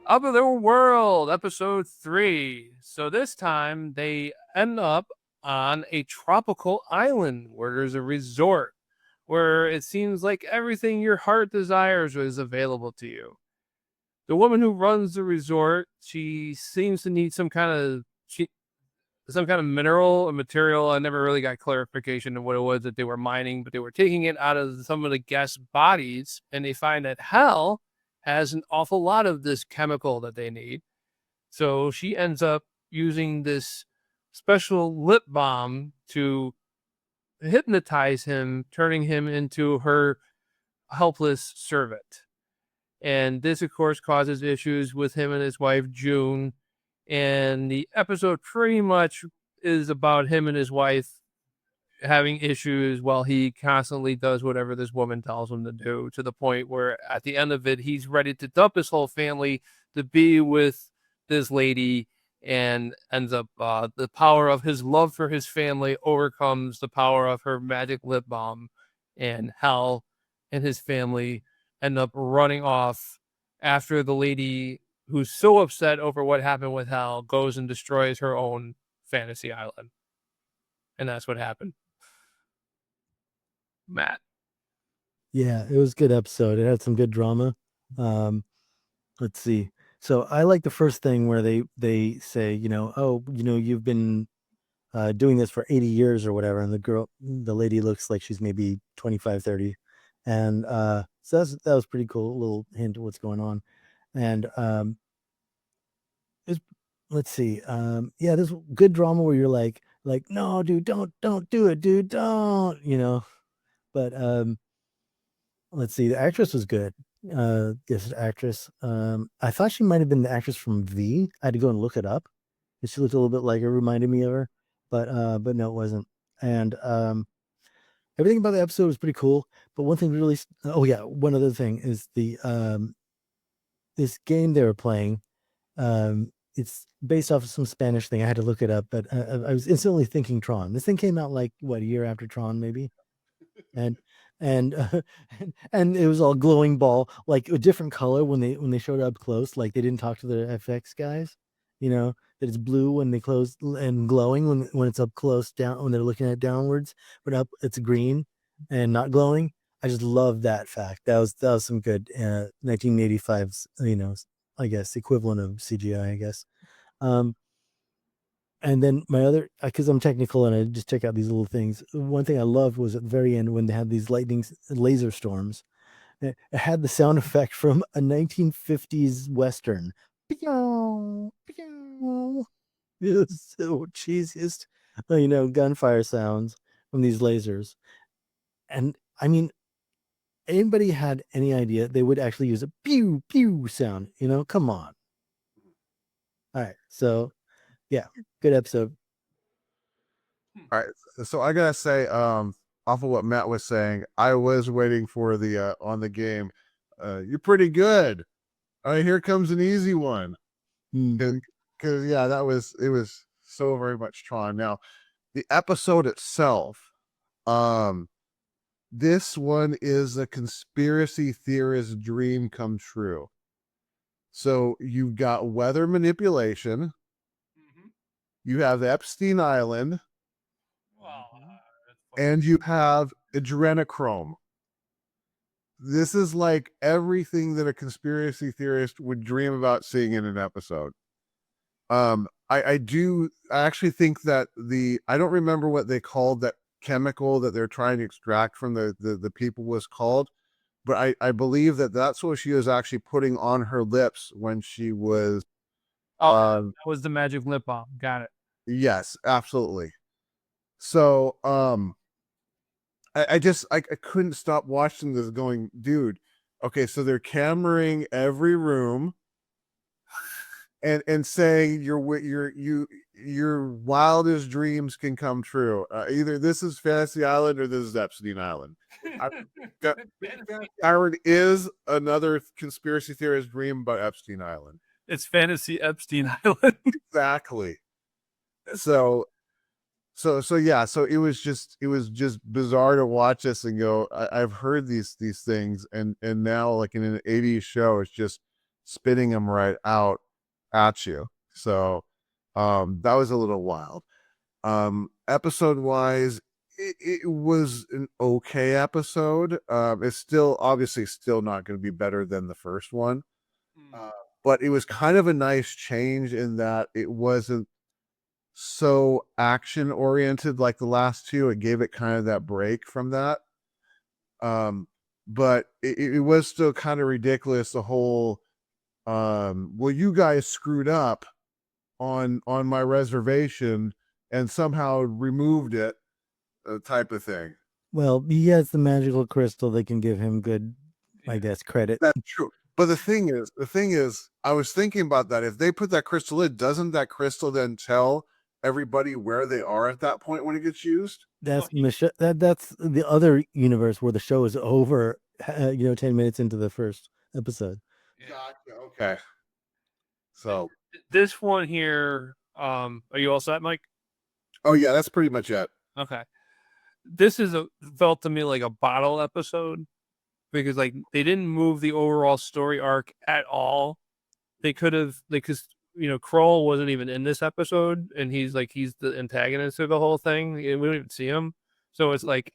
Otherworld, episode 3. So this time they end up on a tropical island where there's a resort where it seems like everything your heart desires is available to you. The woman who runs the resort, she seems to need some kind of mineral or material. I never really got clarification of what it was that they were mining, but they were taking it out of some of the guests' bodies, and they find that hell has an awful lot of this chemical that they need. So she ends up using this special lip balm to hypnotize him, turning him into her helpless servant. And this, of course, causes issues with him and his wife, June. And the episode pretty much is about him and his wife having issues while he constantly does whatever this woman tells him to do, to the point where at the end of it, he's ready to dump his whole family to be with this lady, and ends up the power of his love for his family overcomes the power of her magic lip balm, and Hal and his family end up running off after the lady, who's so upset over what happened with Hal, goes and destroys her own fantasy island. And that's what happened. Matt. Yeah, it was a good episode. It had some good drama. Let's see. So I like the first thing where they say, oh, you've been doing this for 80 years or whatever, and the lady looks like she's maybe 25, 30. And so that was pretty cool, a little hint of what's going on. And let's see. Yeah, there's good drama where you're like, no, dude, don't do it, dude, don't. But let's see. The actress was good. This actress. I thought she might have been the actress from V. I had to go and look it up. She looked a little bit like her, reminded me of her, but no, it wasn't. And everything about the episode was pretty cool. But one thing really, oh yeah, one other thing is this game they were playing. It's based off of some Spanish thing. I had to look it up, but I was instantly thinking Tron. This thing came out like what, a year after Tron, maybe, and and and it was all glowing ball, like a different color when they showed up close. Like they didn't talk to the FX guys, that it's blue when they close and glowing when it's up close down when they're looking at it downwards, but up it's green and not glowing. I just love that fact. That was some good 1985's, I guess equivalent of CGI, I guess. Um, and then my other, because I'm technical and I just check out these little things. One thing I loved was at the very end when they had these laser storms. It had the sound effect from a 1950s Western. Pew, pew. It was so cheesiest, gunfire sounds from these lasers. And I mean, anybody had any idea they would actually use a pew, pew sound? Come on. All right. So, yeah, good episode. All right, so I gotta say, off of what Matt was saying, I was waiting for the on the game. You're pretty good. All right, here comes an easy one. Because yeah, it was so very much Tron. Now, the episode itself, this one is a conspiracy theorist dream come true. So you've got weather manipulation. You have Epstein Island. And you have adrenochrome. This is like everything that a conspiracy theorist would dream about seeing in an episode. I actually think that I don't remember what they called that chemical that they're trying to extract from the people was called, but I believe that that's what she was actually putting on her lips when she was. That was the magic lip balm. Got it. Yes, absolutely. So, I couldn't stop watching this going, dude, okay, so they're cameraing every room and saying your wildest dreams can come true. Either this is Fantasy Island or this is Epstein Island. Island is another conspiracy theorist dream about Epstein Island. It's Fantasy Epstein Island. Exactly. So yeah, so it was just bizarre to watch this and go, I've heard these things, and now like in an 80s show, it's just spitting them right out at you. So that was a little wild. Episode wise, it was an okay episode. It's still obviously still not going to be better than the first one. But it was kind of a nice change in that it wasn't so action oriented like the last two. It gave it kind of that break from that. But it was still kind of ridiculous. The whole, well, you guys screwed up on my reservation and somehow removed it, type of thing. Well, he has the magical crystal. They can give him good, I guess, credit. That's true. But the thing is, I was thinking about that. If they put that crystal in, doesn't that crystal then tell everybody where they are at that point when it gets used? That's that's the other universe where the show is over. 10 minutes into the first episode. Gotcha. Okay. So this one here, are you all set, Mike? oh yeah, that's pretty much it. Okay. This felt to me like a bottle episode because like they didn't move the overall story arc at all. They could have, because Kroll wasn't even in this episode, and he's the antagonist of the whole thing, and we don't even see him. So it's like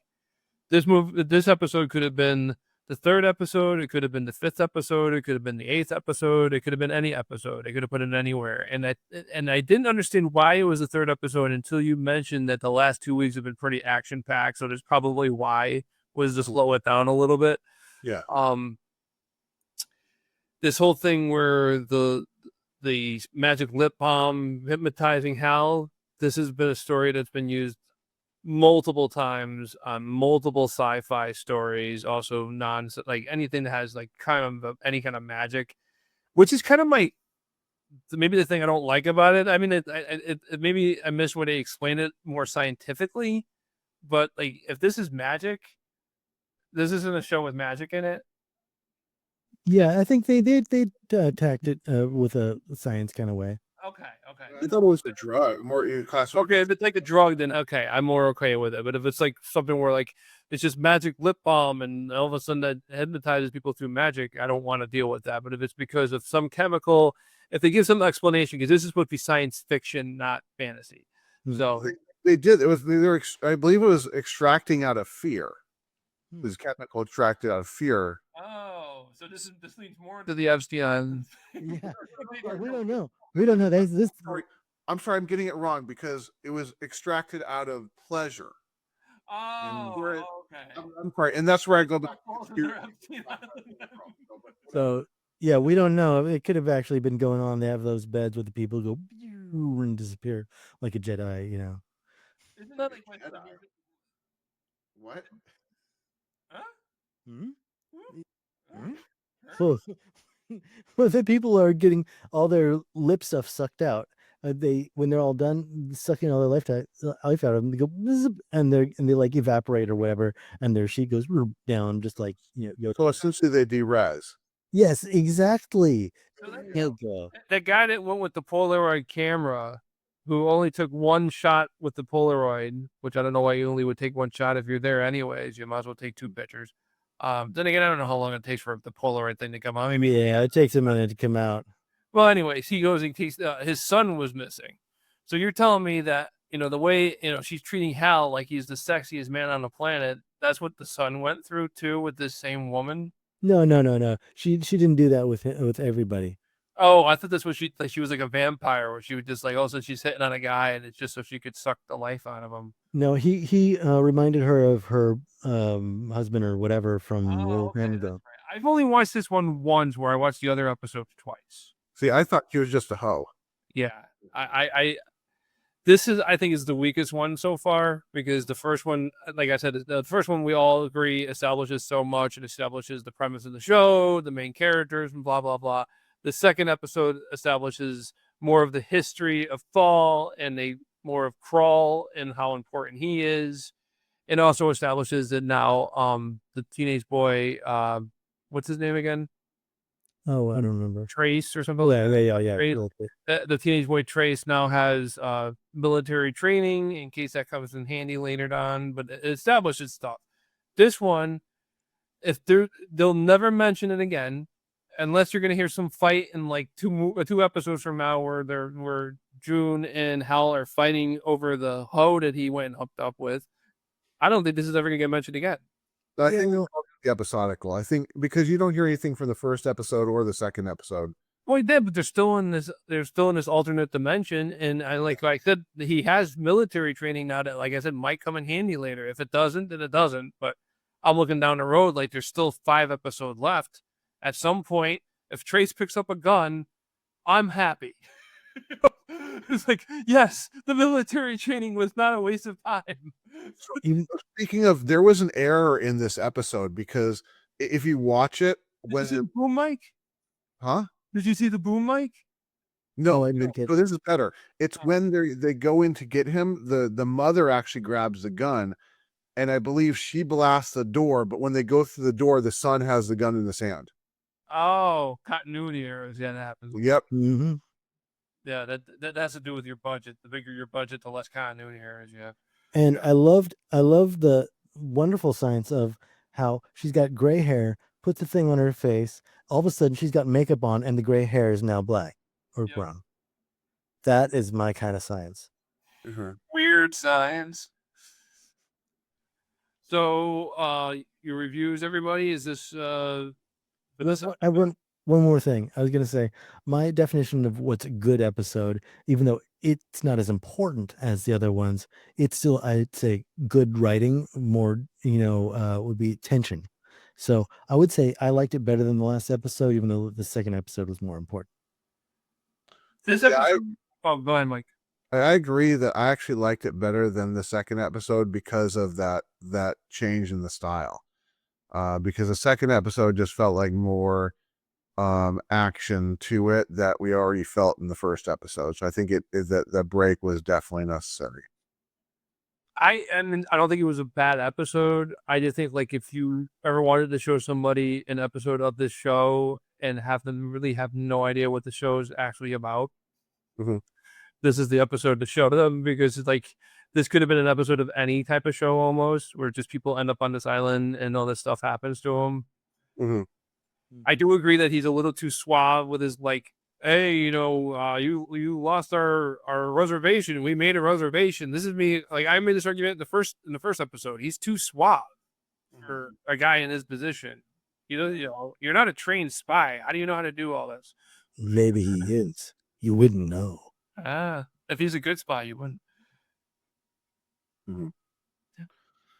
this episode could have been the third episode, it could have been the fifth episode, it could have been the eighth episode, it could have been any episode. They could have put it anywhere. And I didn't understand why it was the third episode until you mentioned that the last 2 weeks have been pretty action packed. So there's probably why was to slow it down a little bit. Yeah. This whole thing where the magic lip balm hypnotizing Hal, this has been a story that's been used multiple times on multiple sci-fi stories, also like anything that has like kind of any kind of magic, which is kind of maybe the thing I don't like about it. I mean, it maybe I miss when they explain it more scientifically, but like if this is magic, this isn't a show with magic in it. Yeah, I think they attacked it with a science kind of way. Okay. I thought it was a drug, more class. Okay, if it's like a drug, then okay, I'm more okay with it. But if it's like something where like it's just magic lip balm and all of a sudden that hypnotizes people through magic, I don't want to deal with that. But if it's because of some chemical, if they give some explanation, because this is supposed to be science fiction, not fantasy. So they did. It was I believe it was extracting out of fear. It was chemical extracted out of fear. Oh, so this leads more to the Epstein. Yeah. We don't know. We don't know. This. I'm sorry, I'm getting it wrong because it was extracted out of pleasure. Oh, okay. I'm sorry, and that's where I go. So yeah, we don't know. It could have actually been going on. They have those beds where the people go and disappear like a Jedi. Isn't that like what? Huh? Well, the people are getting all their lip stuff sucked out. When they're all done sucking all their life out of them, they go and they like evaporate or whatever, and their sheet goes down just like So essentially, they de-res. Yes, exactly. That guy that went with the Polaroid camera, who only took one shot with the Polaroid, which I don't know why you only would take one shot if you're there anyways. You might as well take two pictures. Then again, I don't know how long it takes for the Polaroid thing to come out. Maybe it takes a minute to come out. Well, anyways, he goes and his son was missing. So you're telling me that the way she's treating Hal like he's the sexiest man on the planet. That's what the son went through too with this same woman. No. She didn't do that with everybody. Oh, I thought that's what she was like a vampire, where she would just like, so she's hitting on a guy, and it's just so she could suck the life out of him. No, he reminded her of her husband or whatever from World Canada. Right. I've only watched this one once, where I watched the other episode twice. See, I thought she was just a hoe. Yeah, this I think is the weakest one so far, because the first one, like I said, the first one we all agree establishes so much. It establishes the premise of the show, the main characters, and blah blah blah. The second episode establishes more of the history of Fall and more of Kroll and how important he is, and also establishes that now the teenage boy, what's his name again? Oh, I don't remember. Trace or something. Oh, yeah. Trace, the teenage boy Trace now has military training in case that comes in handy later on, but it establishes stuff. This one, they'll never mention it again. unless you're gonna hear some fight in like two episodes from now where June and Hal are fighting over the hoe that he went and hooked up with. I don't think this is ever gonna get mentioned again. I think they'll be episodical. I think because you don't hear anything from the first episode or the second episode. Well, he did, but they're still in this alternate dimension, and like I said, he has military training now that, like I said, might come in handy later. If it doesn't, then it doesn't. But I'm looking down the road, like there's still 5 episodes left. At some point, if Trace picks up a gun, I'm happy. It's like, yes, the military training was not a waste of time. Even Speaking of, there was an error in this episode because if you watch it, Did you see the boom mic? huh? Did you see the boom mic? No, I didn't get- no, this is better. It's when they go in to get him, the mother actually grabs the gun, and I believe she blasts the door, but when they go through the door, the son has the gun in his hand. Oh, continuity errors. Yeah, that happens. Yep. Mhm. Yeah, that has to do with your budget. The bigger your budget, the less continuity errors you have. And I loved the wonderful science of how she's got gray hair, puts the thing on her face, all of a sudden she's got makeup on, and the gray hair is now black or Yep. brown. That is my kind of science. Weird science. So, your reviews, everybody, is this Vanessa? I want one more thing. I was going to say my definition of what's a good episode, even though it's not as important as the other ones, it's still, I'd say, good writing. More, would be tension. So I would say I liked it better than the last episode, even though the second episode was more important. This Yeah, episode. Oh, go ahead, Mike. I agree that I actually liked it better than the second episode because of that change in the style. Because the second episode just felt like more action to it that we already felt in the first episode. So I think that break was definitely necessary. I don't think it was a bad episode. I just think, like, if you ever wanted to show somebody an episode of this show and have them really have no idea what the show is actually about, this is the episode to show them, because it's like this could have been an episode of any type of show almost, where just people end up on this island and all this stuff happens to them. I do agree that he's a little too suave with his, like, hey, you lost our reservation. We made a reservation. This is me. Like, I made this argument in the first episode. He's too suave for a guy in his position. You're not a trained spy. How do you know how to do all this? Maybe he is. You wouldn't know. If he's a good spy, you wouldn't.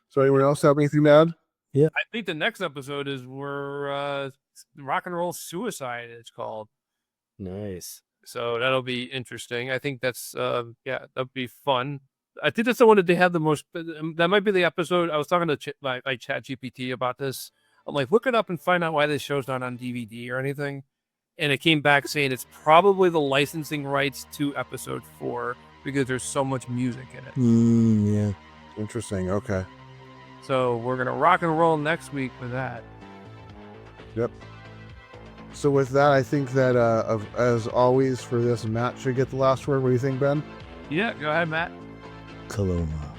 So anyone else have anything to add? Yeah. I think the next episode is where rock and roll suicide is called. Nice. So that'll be interesting. I think that's that'll be fun. I think that's the one that they have the most. That might be the episode. I was talking to my Chat GPT about this. I'm like, look it up and find out why this show's not on DVD or anything. And it came back saying it's probably the licensing rights to episode 4 because there's so much music in it. Yeah. Interesting. Okay. So we're gonna rock and roll next week with that. Yep. So with that, I think that as always for this, Matt should get the last word. What do you think, Ben? Yeah, go ahead, Matt. Kaloma.